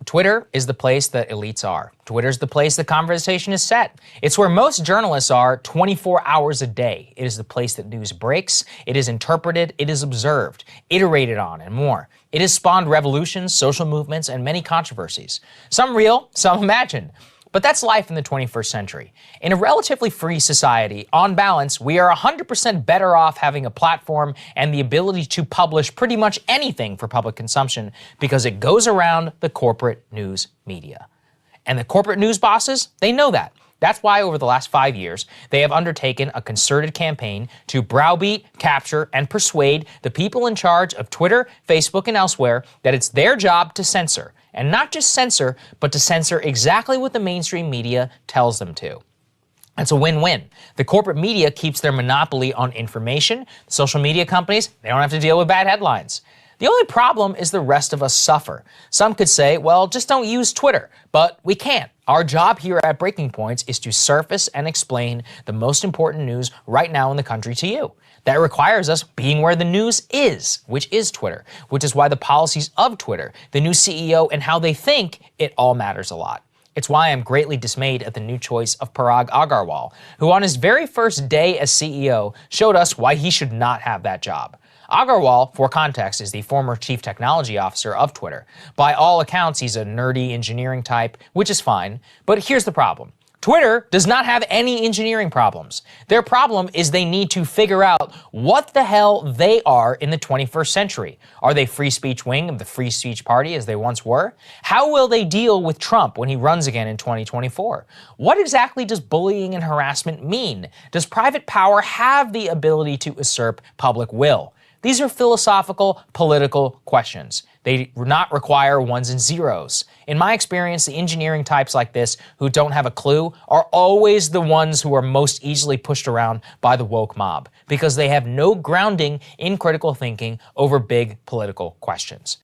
Twitter is the place that elites are. Twitter's the place the conversation is set. It's where most journalists are 24 hours a day. It is the place that news breaks, it is interpreted, it is observed, iterated on, and more. It has spawned revolutions, social movements, and many controversies. Some real, some imagined. But that's life in the 21st century. In a relatively free society, on balance, we are 100% better off having a platform and the ability to publish pretty much anything for public consumption because it goes around the corporate news media. And the corporate news bosses, they know that. That's why over the last 5 years, they have undertaken a concerted campaign to browbeat, capture, and persuade the people in charge of Twitter, Facebook, and elsewhere that it's their job to censor. And not just censor, but to censor exactly what the mainstream media tells them to. It's a win-win. The corporate media keeps their monopoly on information. The social media companies, they don't have to deal with bad headlines. The only problem is the rest of us suffer. Some could say, well, just don't use Twitter, but we can't. Our job here at Breaking Points is to surface and explain the most important news right now in the country to you. That requires us being where the news is, which is Twitter, which is why the policies of Twitter, the new CEO, and how they think, it all matters a lot. It's why I'm greatly dismayed at the new choice of Parag Agarwal, who on his very first day as CEO showed us why he should not have that job. Agarwal, for context, is the former chief technology officer of Twitter. By all accounts, he's a nerdy engineering type, which is fine, but here's the problem. Twitter does not have any engineering problems. Their problem is they need to figure out what the hell they are in the 21st century. Are they free speech wing of the free speech party as they once were? How will they deal with Trump when he runs again in 2024? What exactly does bullying and harassment mean? Does private power have the ability to usurp public will? These are philosophical, political questions. They do not require ones and zeros. In my experience, the engineering types like this who don't have a clue are always the ones who are most easily pushed around by the woke mob because they have no grounding in critical thinking over big political questions.